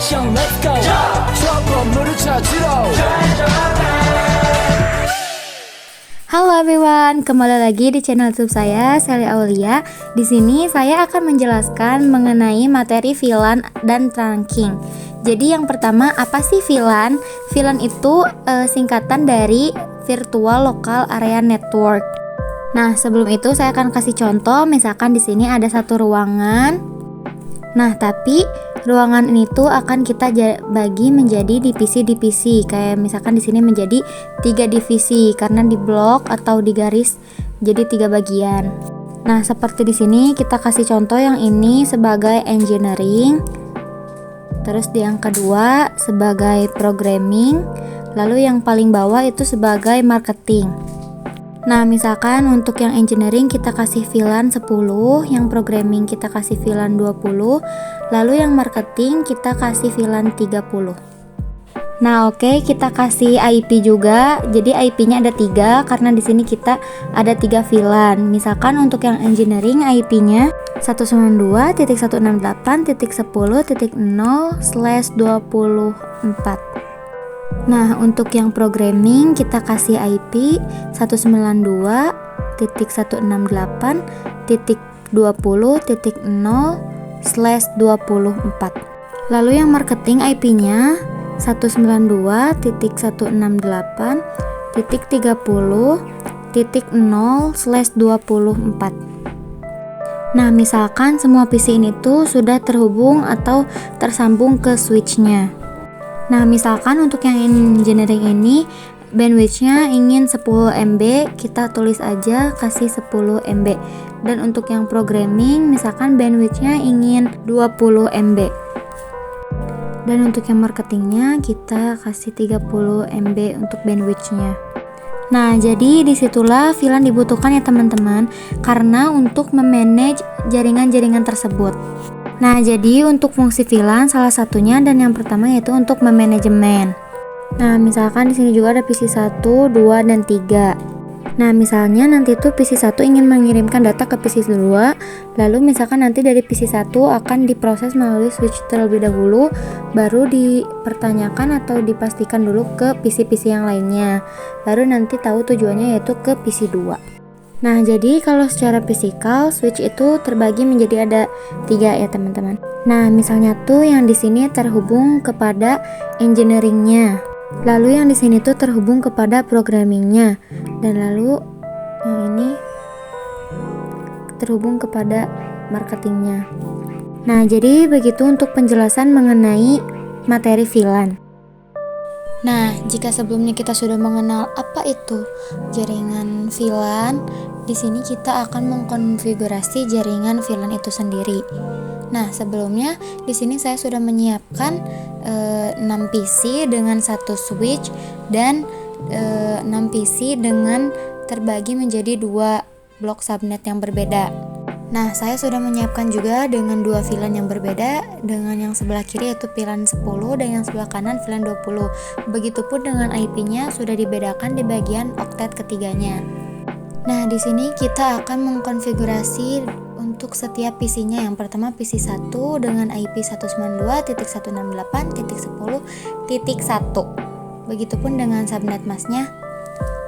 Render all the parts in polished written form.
action let's go 저 건물을 찾으러 Halo everyone, kembali lagi di channel YouTube saya, Sally Aulia. Di sini saya akan menjelaskan mengenai materi VLAN dan trunking. Jadi yang pertama, apa sih VLAN? VLAN itu singkatan dari Virtual Local Area Network. Nah, sebelum itu saya akan kasih contoh. Misalkan di sini ada satu ruangan. Nah, tapi ruangan ini tuh akan kita bagi menjadi divisi-divisi. Kayak misalkan di sini menjadi 3 divisi karena di blok atau di garis jadi 3 bagian. Nah, seperti di sini kita kasih contoh yang ini sebagai engineering. Terus di yang kedua sebagai programming. Lalu yang paling bawah itu sebagai marketing. Nah, misalkan untuk yang engineering kita kasih VLAN 10, yang programming kita kasih VLAN 20, lalu yang marketing kita kasih VLAN 30. Nah, oke, kita kasih IP juga. Jadi IP-nya ada 3 karena di sini kita ada 3 VLAN. Misalkan untuk yang engineering IP-nya 192.168.0/24. Nah, untuk yang programming kita kasih IP 192.168.20.0/24. Lalu yang marketing IP-nya 192.168.30.0/24. Nah, misalkan semua PC ini tuh sudah terhubung atau tersambung ke switch-nya. Nah, misalkan untuk yang engineering ini bandwidth-nya ingin 10 MB, kita tulis aja kasih 10 MB. Dan untuk yang programming misalkan bandwidth-nya ingin 20 MB. Dan untuk yang marketingnya kita kasih 30 MB untuk bandwidth-nya. Nah, jadi disitulah VLAN dibutuhkan ya teman-teman, karena untuk memanage jaringan-jaringan tersebut. Nah, jadi untuk fungsi VLAN salah satunya dan yang pertama yaitu untuk memanajemen. Nah, misalkan di sini juga ada PC 1, 2, dan 3. Nah, misalnya nanti tuh PC 1 ingin mengirimkan data ke PC 2, lalu misalkan nanti dari PC 1 akan diproses melalui switch terlebih dahulu, baru dipertanyakan atau dipastikan dulu ke PC-PC yang lainnya. Baru nanti tahu tujuannya yaitu ke PC 2. Nah, jadi kalau secara fisikal switch itu terbagi menjadi ada 3 ya teman-teman. Nah, misalnya tuh yang di sini terhubung kepada engineeringnya, lalu yang di sini tuh terhubung kepada programmingnya, dan lalu yang ini terhubung kepada marketingnya. Nah, jadi begitu untuk penjelasan mengenai materi VLAN. Nah, jika sebelumnya kita sudah mengenal apa itu jaringan VLAN, di sini kita akan mengkonfigurasi jaringan VLAN itu sendiri. Nah, sebelumnya di sini saya sudah menyiapkan 6 PC dengan 1 switch dan 6 PC dengan terbagi menjadi 2 blok subnet yang berbeda. Nah, saya sudah menyiapkan juga dengan 2 VLAN yang berbeda, dengan yang sebelah kiri yaitu VLAN 10 dan yang sebelah kanan VLAN 20. Begitupun dengan IP-nya sudah dibedakan di bagian oktet ketiganya. Nah, di sini kita akan mengkonfigurasi untuk setiap PC-nya. Yang pertama PC 1 dengan IP 192.168.10.1. Begitupun dengan subnet masknya.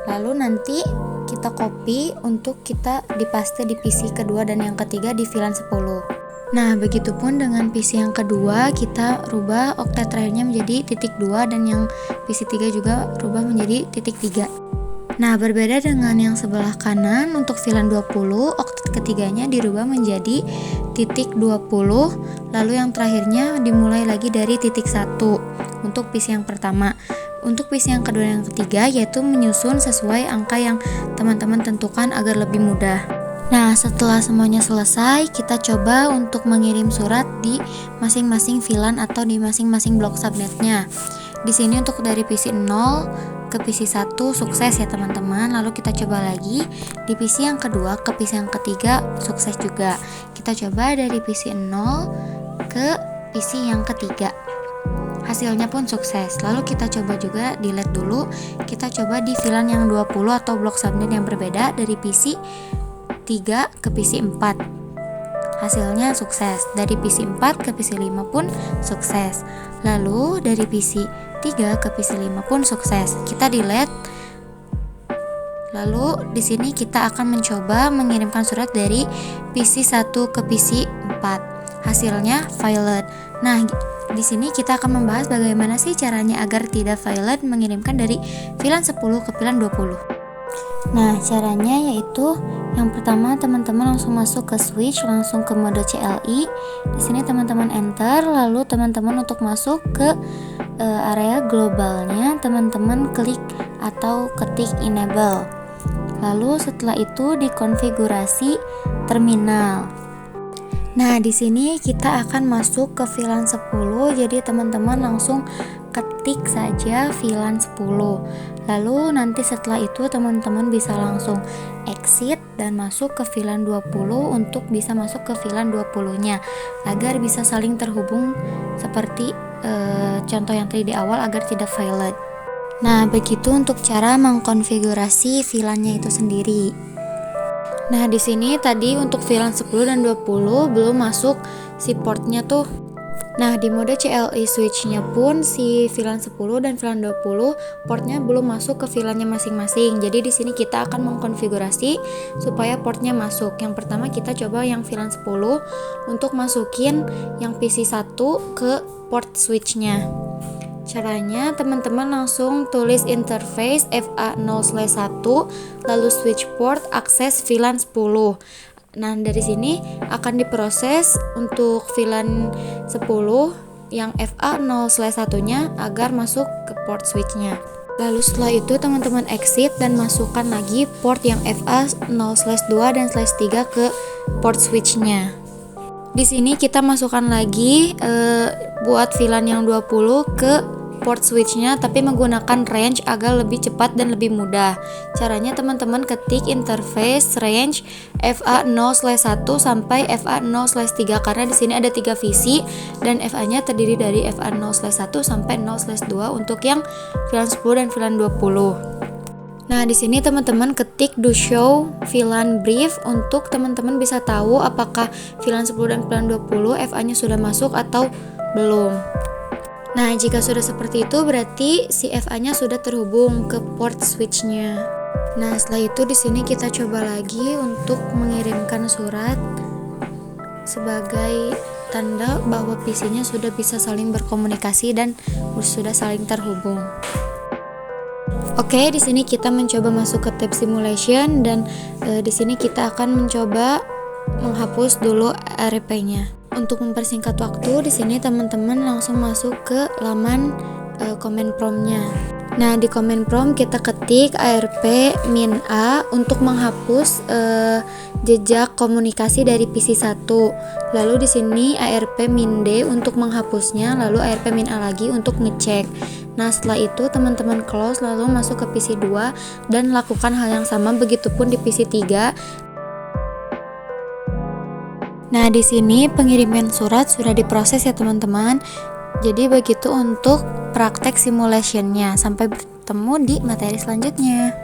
Lalu nanti kita copy untuk kita dipaste di PC kedua dan yang ketiga di VLAN 10. Nah, begitupun dengan PC yang kedua kita rubah oktet terakhirnya menjadi .2 dan yang PC 3 juga rubah menjadi .3. Nah, berbeda dengan yang sebelah kanan, untuk VLAN 20 oktet ketiganya dirubah menjadi .20, lalu yang terakhirnya dimulai lagi dari .1 untuk PC yang pertama. Untuk PC yang kedua dan yang ketiga yaitu menyusun sesuai angka yang teman-teman tentukan agar lebih mudah. Nah, setelah semuanya selesai, kita coba untuk mengirim surat di masing-masing VLAN atau di masing-masing blok subnetnya. Di sini untuk dari PC 0 ke PC 1 sukses ya teman-teman. Lalu kita coba lagi di PC yang kedua ke PC yang ketiga sukses juga. Kita coba dari PC 0 ke PC yang ketiga. Hasilnya pun sukses. Lalu kita coba juga delete dulu. Kita coba di VLAN yang 20 atau blok subnet yang berbeda dari PC 3 ke PC 4. Hasilnya sukses. Dari PC 4 ke PC 5 pun sukses. Lalu dari PC 3 ke PC 5 pun sukses. Kita delete. Lalu di sini kita akan mencoba mengirimkan surat dari PC 1 ke PC 4. Hasilnya valid. Nah, di sini kita akan membahas bagaimana sih caranya agar tidak valid mengirimkan dari VLAN 10 ke VLAN 20. Nah, caranya yaitu yang pertama teman-teman langsung masuk ke switch, langsung ke mode CLI. Di sini teman-teman enter, lalu teman-teman untuk masuk ke area globalnya, teman-teman klik atau ketik enable. Lalu setelah itu di konfigurasi terminal. Nah, di sini kita akan masuk ke VLAN 10. Jadi teman-teman langsung ketik saja VLAN 10. Lalu nanti setelah itu teman-teman bisa langsung exit dan masuk ke VLAN 20 untuk bisa masuk ke VLAN 20-nya agar bisa saling terhubung seperti contoh yang tadi di awal agar tidak valid. Nah, begitu untuk cara mengkonfigurasi VLAN-nya itu sendiri. Nah, di sini tadi untuk VLAN 10 dan 20 belum masuk si portnya tuh. Nah, di mode CLI switch-nya pun si VLAN 10 dan VLAN 20 portnya belum masuk ke VLAN-nya masing-masing. Jadi di sini kita akan mengkonfigurasi supaya portnya masuk. Yang pertama kita coba yang VLAN 10 untuk masukin yang PC 1 ke port switch-nya. Caranya teman-teman langsung tulis interface FA0/1 lalu switch port akses VLAN 10. Nah, dari sini akan diproses untuk VLAN 10 yang FA0/1-nya agar masuk ke port switch-nya. Lalu setelah itu teman-teman exit dan masukkan lagi port yang FA0/2 dan /3 ke port switch-nya. Di sini kita masukkan lagi buat VLAN yang 20 ke port switch-nya tapi menggunakan range agar lebih cepat dan lebih mudah. Caranya teman-teman ketik interface range FA0/1 sampai FA0/3 karena di sini ada 3 visi dan FA-nya terdiri dari FA0/1 sampai 0/2 untuk yang VLAN 10 dan VLAN 20. Nah, di sini teman-teman ketik do show VLAN brief untuk teman-teman bisa tahu apakah VLAN 10 dan VLAN 20 FA-nya sudah masuk atau belum. Nah, jika sudah seperti itu berarti si FA-nya sudah terhubung ke port switch-nya. Nah, setelah itu di sini kita coba lagi untuk mengirimkan surat sebagai tanda bahwa PC-nya sudah bisa saling berkomunikasi dan sudah saling terhubung. Oke, di sini kita mencoba masuk ke tab simulation dan di sini kita akan mencoba menghapus dulu ARP-nya. Untuk mempersingkat waktu, di sini teman-teman langsung masuk ke laman command prompt-nya. Nah, di command prompt kita ketik ARP-A untuk menghapus jejak komunikasi dari PC 1. Lalu di sini ARP-D untuk menghapusnya, lalu ARP-A lagi untuk ngecek. Nah, setelah itu teman-teman close lalu masuk ke PC 2 dan lakukan hal yang sama begitupun di PC 3. Nah, di sini pengiriman surat sudah diproses ya teman-teman. Jadi begitu untuk praktek simulationnya. Sampai bertemu di materi selanjutnya.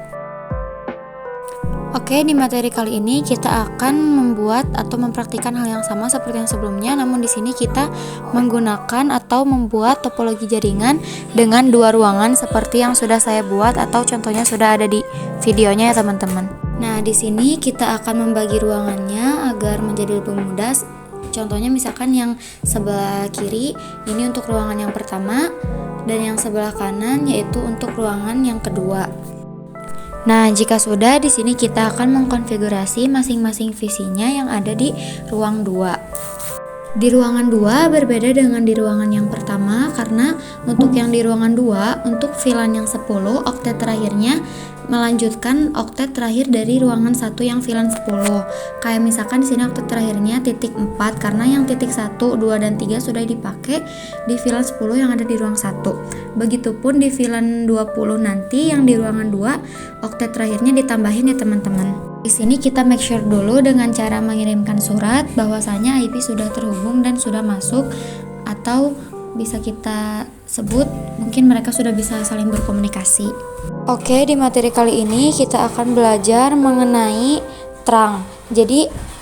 Oke, di materi kali ini kita akan membuat atau mempraktikkan hal yang sama seperti yang sebelumnya, namun di sini kita menggunakan atau membuat topologi jaringan dengan 2 ruangan seperti yang sudah saya buat atau contohnya sudah ada di videonya ya teman-teman. Nah, di sini kita akan membagi ruangannya agar menjadi lebih mudah. Contohnya misalkan yang sebelah kiri ini untuk ruangan yang pertama dan yang sebelah kanan yaitu untuk ruangan yang kedua. Nah, jika sudah di sini kita akan mengkonfigurasi masing-masing visinya yang ada di ruang 2. Di ruangan 2 berbeda dengan di ruangan yang pertama karena untuk yang di ruangan 2 untuk VLAN yang 10 oktet terakhirnya melanjutkan oktet terakhir dari ruangan 1 yang VLAN 10. Kayak misalkan di sini oktet terakhirnya titik 4 karena yang titik 1, 2 dan 3 sudah dipakai di VLAN 10 yang ada di ruang 1. Begitupun di VLAN 20 nanti yang di ruangan 2 oktet terakhirnya ditambahin ya teman-teman. Di sini kita make sure dulu dengan cara mengirimkan surat bahwasanya IP sudah terhubung dan sudah masuk, atau bisa kita sebut mungkin mereka sudah bisa saling berkomunikasi. Oke, di materi kali ini kita akan belajar mengenai terang. Jadi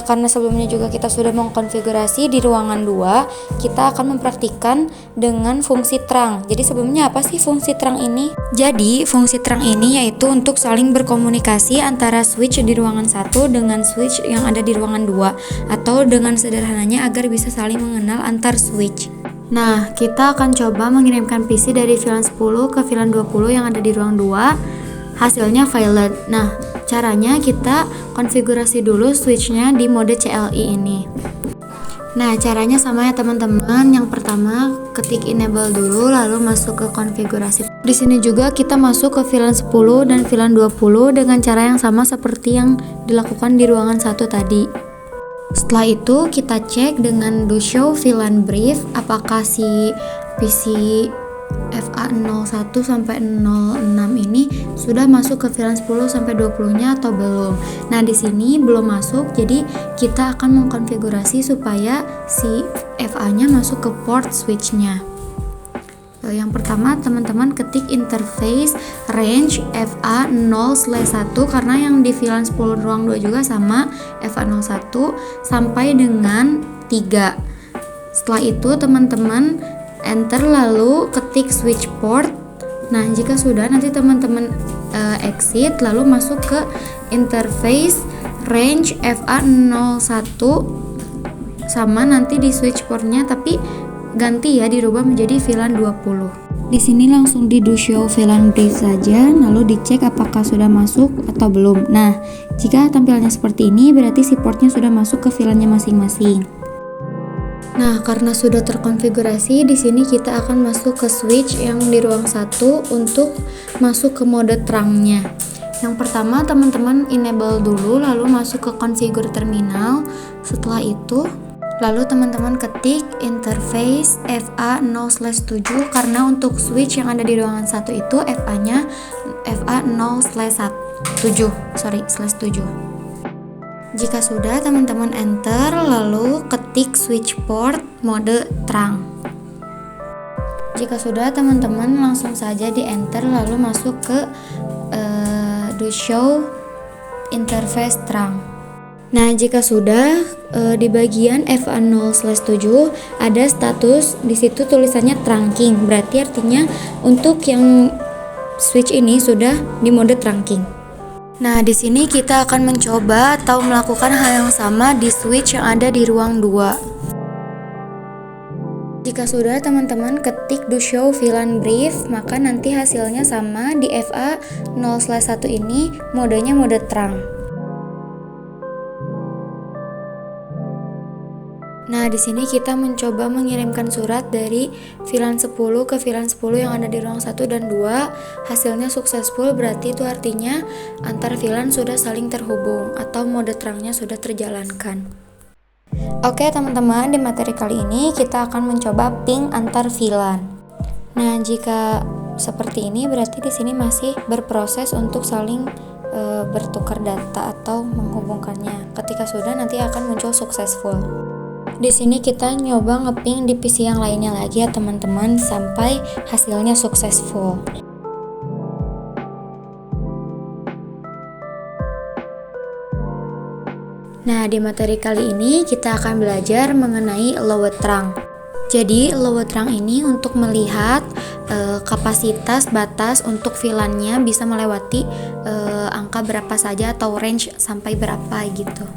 karena sebelumnya juga kita sudah mengkonfigurasi di ruangan 2, kita akan mempraktikkan dengan fungsi terang. Jadi sebelumnya apa sih fungsi terang ini? Jadi fungsi terang ini yaitu untuk saling berkomunikasi antara switch di ruangan 1 dengan switch yang ada di ruangan 2, atau dengan sederhananya agar bisa saling mengenal antar switch. Nah, kita akan coba mengirimkan PC dari VLAN 10 ke VLAN 20 yang ada di ruang 2. Hasilnya violet. Nah, caranya kita konfigurasi dulu switchnya di mode CLI ini. Nah, caranya sama ya teman-teman. Yang pertama, ketik enable dulu, lalu masuk ke konfigurasi. Di sini juga kita masuk ke VLAN 10 dan VLAN 20 dengan cara yang sama seperti yang dilakukan di ruangan 1 tadi. Setelah itu kita cek dengan do show VLAN brief apakah si PC FA01 sampai 06 ini sudah masuk ke VLAN 10 sampai 20-nya atau belum. Nah, di sini belum masuk, jadi kita akan mengkonfigurasi supaya si FA-nya masuk ke port switch-nya. Yang pertama, teman-teman ketik interface range FA0/1 karena yang di VLAN 10 ruang 2 juga sama FA01 sampai dengan 3. Setelah itu, teman-teman enter lalu ketik switch port. Nah, jika sudah nanti teman-teman exit lalu masuk ke interface range FA01 sama nanti di switch portnya, tapi ganti ya, dirubah menjadi VLAN 20. Di sini langsung di do show VLAN brief saja, lalu dicek apakah sudah masuk atau belum. Nah, jika tampilannya seperti ini berarti si portnya sudah masuk ke VLAN-nya masing-masing. Nah, karena sudah terkonfigurasi, di sini kita akan masuk ke switch yang di ruang 1 untuk masuk ke mode terangnya. Yang pertama, teman-teman enable dulu, lalu masuk ke configure terminal. Setelah itu, lalu teman-teman ketik interface FA0/7 karena untuk switch yang ada di ruangan 1 itu FA-nya FA0/7. Jika sudah, teman-teman enter lalu ketik switch port mode terang. Jika sudah, teman-teman langsung saja di enter lalu masuk ke do show interface terang. Nah, jika sudah di bagian FA0/7 ada status, di situ tulisannya trunking. Berarti artinya untuk yang switch ini sudah di mode trunking. Nah, di sini kita akan mencoba atau melakukan hal yang sama di switch yang ada di ruang 2. Jika sudah, teman-teman ketik do show VLAN brief, maka nanti hasilnya sama di FA0/1 ini modenya mode terang. Nah, di sini kita mencoba mengirimkan surat dari VLAN 10 ke VLAN 10 yang ada di ruang 1 dan 2. Hasilnya successful, berarti itu artinya antar VLAN sudah saling terhubung atau mode terangnya sudah terjalankan. Oke, teman-teman, di materi kali ini kita akan mencoba ping antar VLAN. Nah, jika seperti ini berarti di sini masih berproses untuk saling bertukar data atau menghubungkannya. Ketika sudah, nanti akan muncul successful. Di sini kita nyoba ngeping di PC yang lainnya lagi ya teman-teman sampai hasilnya successful. Nah, di materi kali ini kita akan belajar mengenai load terang. Jadi load terang ini untuk melihat kapasitas batas untuk VLAN-nya bisa melewati angka berapa saja atau range sampai berapa gitu.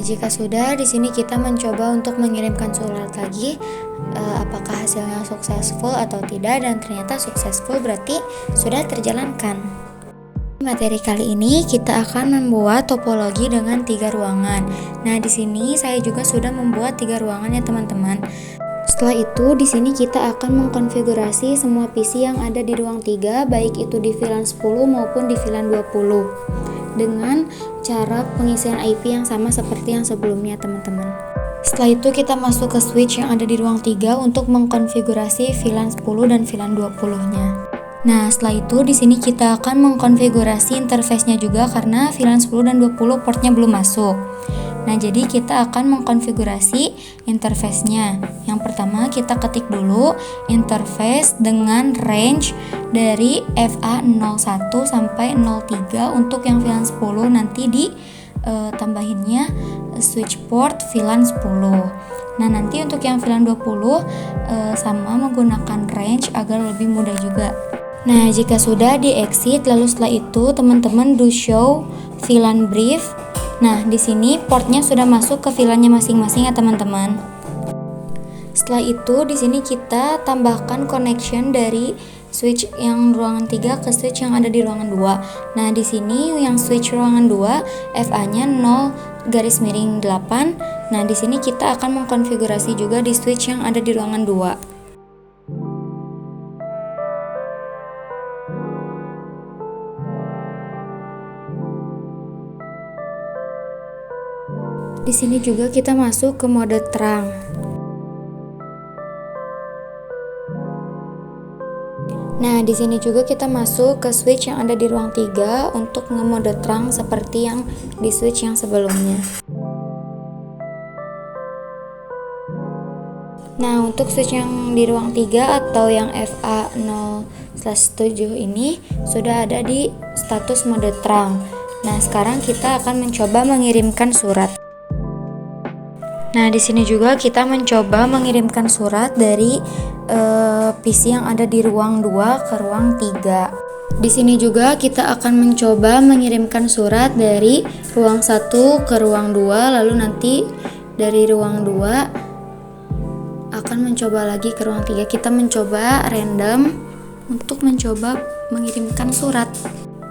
Jika sudah, di sini kita mencoba untuk mengirimkan surat lagi, apakah hasilnya successful atau tidak, dan ternyata successful berarti sudah terjalankan. Di materi kali ini kita akan membuat topologi dengan 3 ruangan. Nah, di sini saya juga sudah membuat 3 ruangan ya teman-teman. Setelah itu, di sini kita akan mengkonfigurasi semua PC yang ada di ruang 3, baik itu di VLAN 10 maupun di VLAN 20. Dengan cara pengisian IP yang sama seperti yang sebelumnya teman-teman. Setelah itu kita masuk ke switch yang ada di ruang 3 untuk mengkonfigurasi VLAN 10 dan VLAN 20-nya. Nah, setelah itu di sini kita akan mengkonfigurasi interface-nya juga karena VLAN 10 dan 20 portnya belum masuk. Nah, jadi kita akan mengkonfigurasi interface-nya. Yang pertama kita ketik dulu interface dengan range dari FA01 sampai 03 untuk yang VLAN 10, nanti di tambahinnya switch port VLAN 10. Nah, nanti untuk yang VLAN 20 sama menggunakan range agar lebih mudah juga. Nah, jika sudah di exit, lalu setelah itu teman-teman do show VLAN brief. Nah, di sini portnya sudah masuk ke VLAN-nya masing-masing ya teman-teman. Setelah itu di sini kita tambahkan connection dari switch yang ruangan 3 ke switch yang ada di ruangan 2. Nah, di sini yang switch ruangan 2 FA-nya 0-8. Nah, di sini kita akan mengkonfigurasi juga di switch yang ada di ruangan 2. Di sini juga kita masuk ke mode terang. Nah, di sini juga kita masuk ke switch yang ada di ruang 3 untuk nge-mode terang seperti yang di switch yang sebelumnya. Nah, untuk switch yang di ruang 3 atau yang FA0/7 ini sudah ada di status mode terang. Nah, sekarang kita akan mencoba mengirimkan surat. Nah, di sini juga kita mencoba mengirimkan surat dari PC yang ada di ruang 2 ke ruang 3. Di sini juga kita akan mencoba mengirimkan surat dari ruang 1 ke ruang 2, lalu nanti dari ruang 2 akan mencoba lagi ke ruang 3. Kita mencoba random untuk mencoba mengirimkan surat.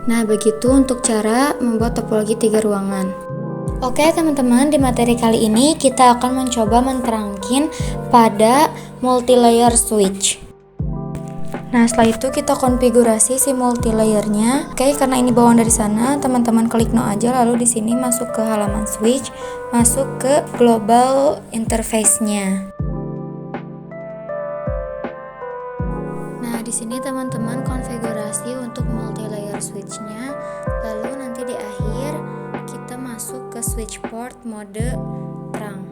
Nah, begitu untuk cara membuat topologi 3 ruangan. Oke teman-teman, di materi kali ini kita akan mencoba menerangkan pada multi-layer switch. Nah, setelah itu kita konfigurasi si multi-layernya. Oke, karena ini bawaan dari sana, teman-teman klik no aja, lalu di sini masuk ke halaman switch, masuk ke global interface-nya. Nah, di sini teman-teman konfigurasi untuk multi-layer switch-nya, lalu nanti di akhir kita masuk ke switch port mode terang.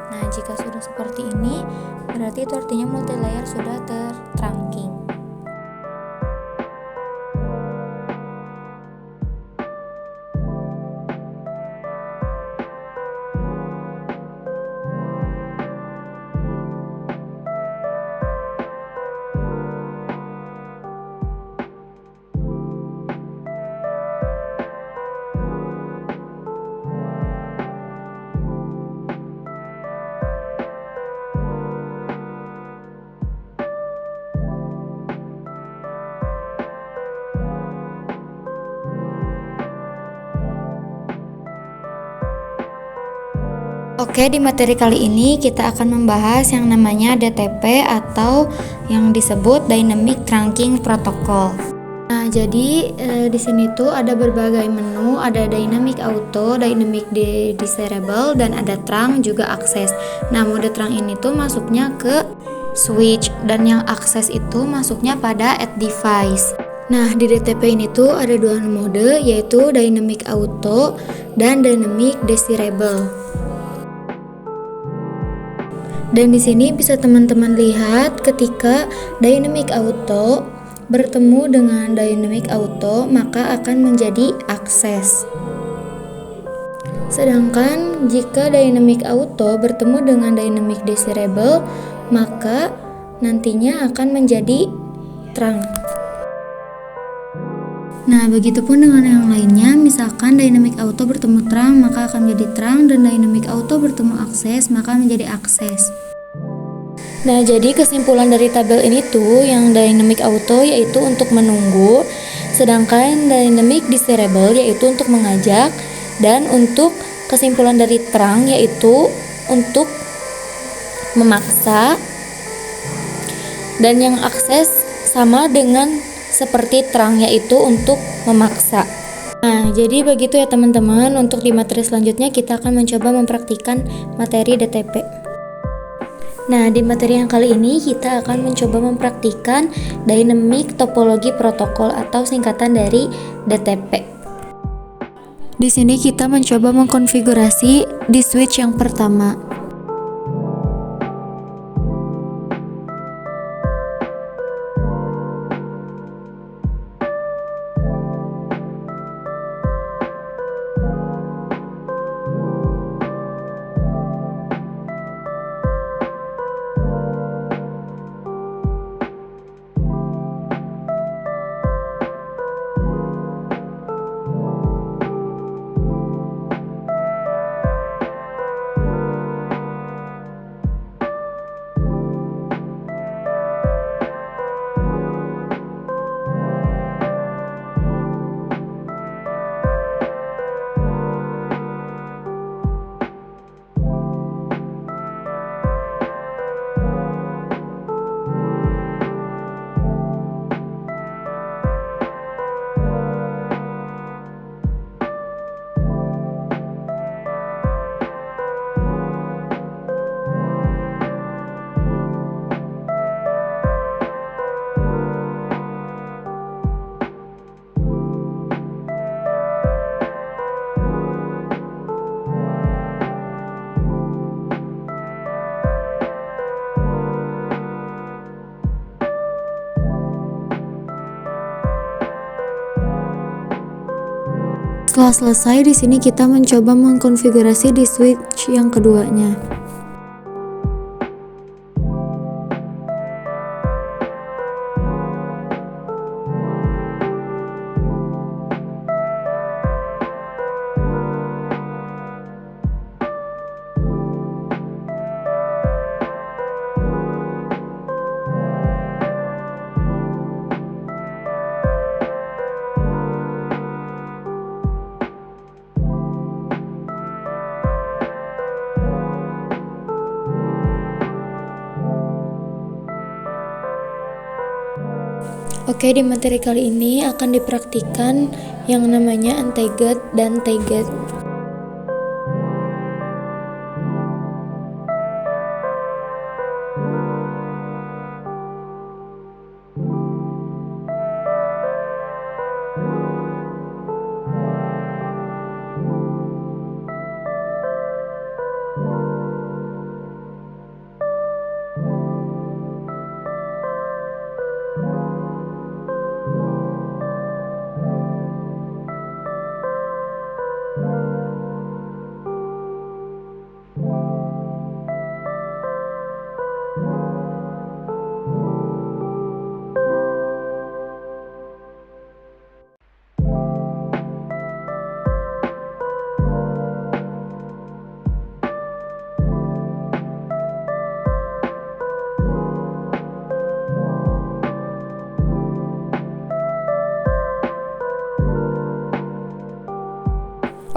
Nah, jika sudah seperti ini, berarti itu artinya multi-layer sudah tertrunking. Oke, di materi kali ini kita akan membahas yang namanya DTP atau yang disebut Dynamic Trunking Protocol. Nah, jadi di sini tuh ada berbagai menu, ada Dynamic Auto, Dynamic Disable, dan ada Trunk juga akses. Nah, mode Trunk ini tuh masuknya ke switch, dan yang akses itu masuknya pada add device. Nah, di DTP ini tuh ada dua mode, yaitu Dynamic Auto dan Dynamic Disable. Dan di sini bisa teman-teman lihat ketika Dynamic Auto bertemu dengan Dynamic Auto, maka akan menjadi akses. Sedangkan jika Dynamic Auto bertemu dengan Dynamic Disable, maka nantinya akan menjadi trunk. Nah, begitupun dengan yang lainnya, misalkan Dynamic Auto bertemu trunk, maka akan menjadi trunk, dan Dynamic Auto bertemu akses, maka menjadi akses. Nah, jadi kesimpulan dari tabel ini tuh, yang Dynamic Auto yaitu untuk menunggu, sedangkan Dynamic Disable yaitu untuk mengajak, dan untuk kesimpulan dari trunk yaitu untuk memaksa, dan yang akses sama dengan seperti trunk yaitu untuk memaksa. Nah, jadi begitu ya teman-teman. Untuk di materi selanjutnya kita akan mencoba mempraktikkan materi DTP. Nah, di materi yang kali ini kita akan mencoba mempraktikkan Dynamic Topology Protocol atau singkatan dari DTP. Di sini kita mencoba mengkonfigurasi di switch yang pertama. Setelah selesai, di sini kita mencoba mengkonfigurasi di switch yang keduanya. Oke, di materi kali ini akan dipraktikkan yang namanya anti-gate dan tie-gate.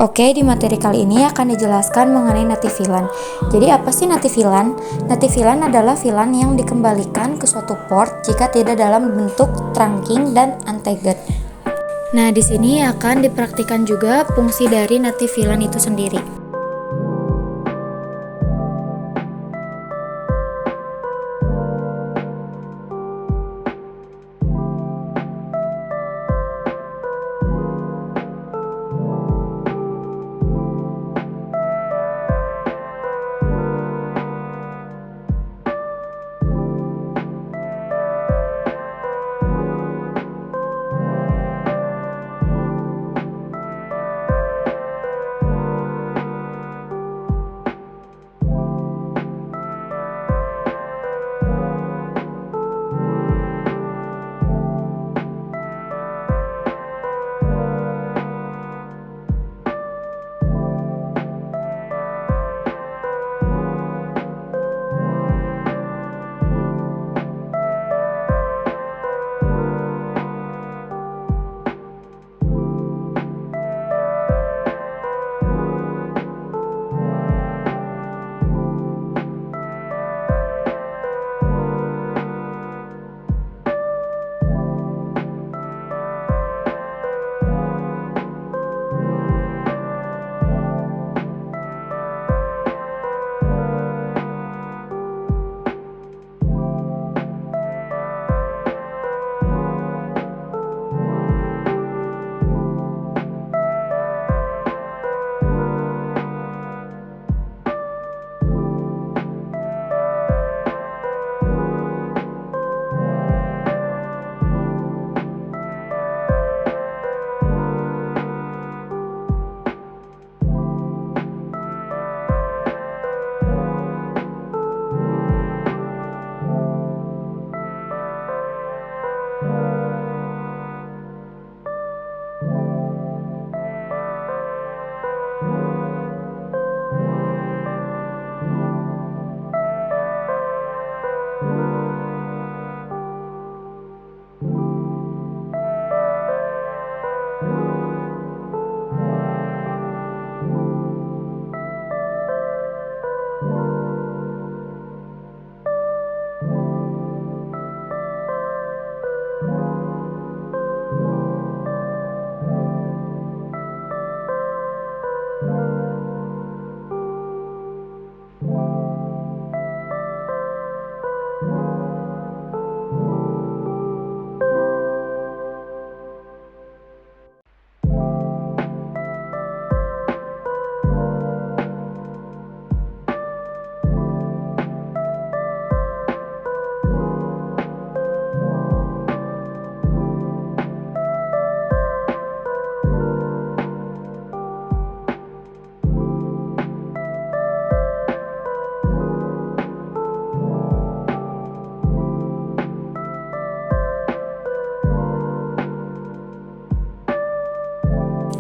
Oke, di materi kali ini akan dijelaskan mengenai native VLAN. Jadi apa sih native VLAN? Native VLAN adalah VLAN yang dikembalikan ke suatu port jika tidak dalam bentuk trunking dan anti-gate. Nah, di sini akan dipraktikkan juga fungsi dari native VLAN itu sendiri.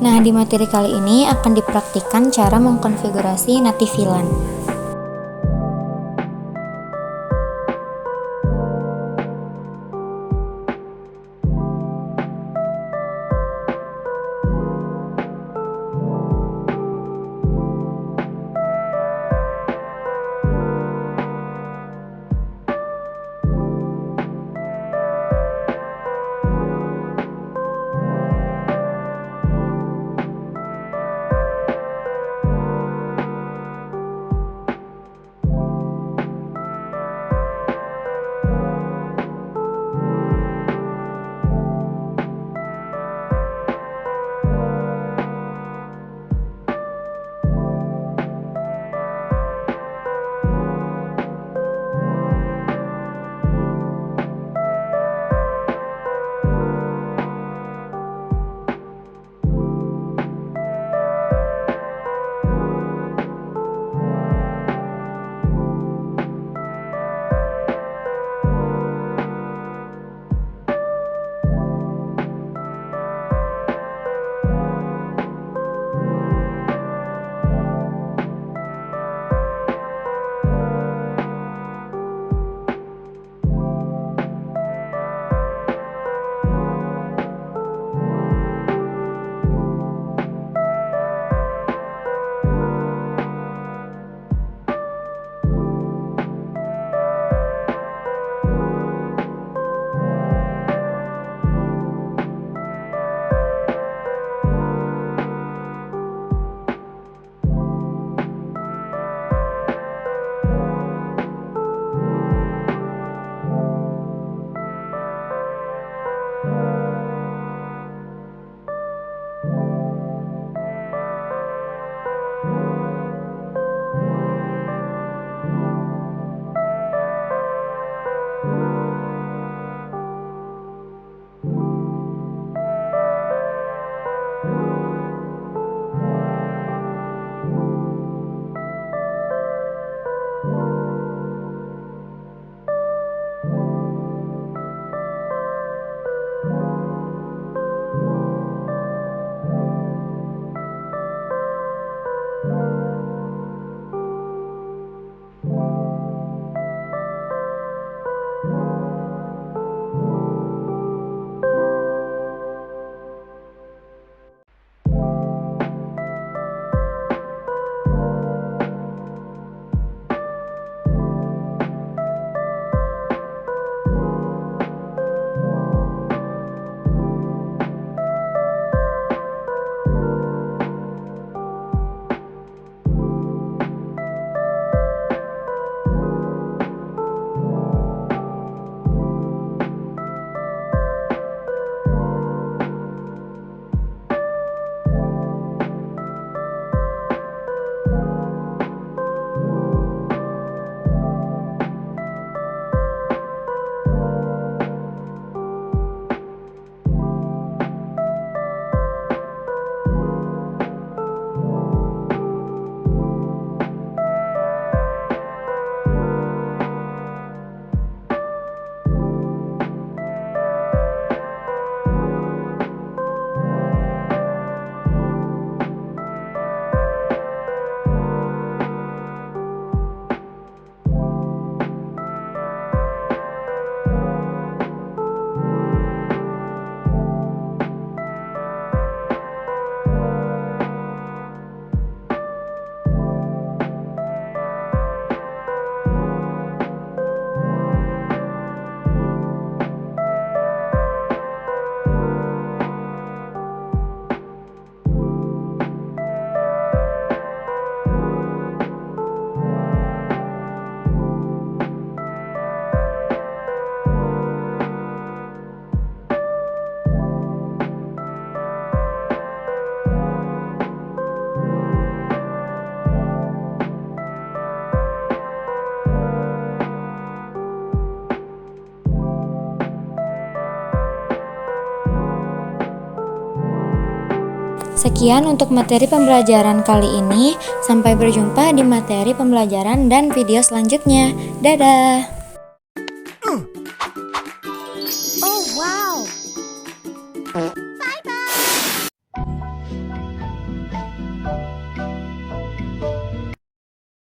Nah, di materi kali ini akan dipraktikkan cara mengkonfigurasi native VLAN. Sekian untuk materi pembelajaran kali ini. Sampai berjumpa di materi pembelajaran dan video selanjutnya. Dadah!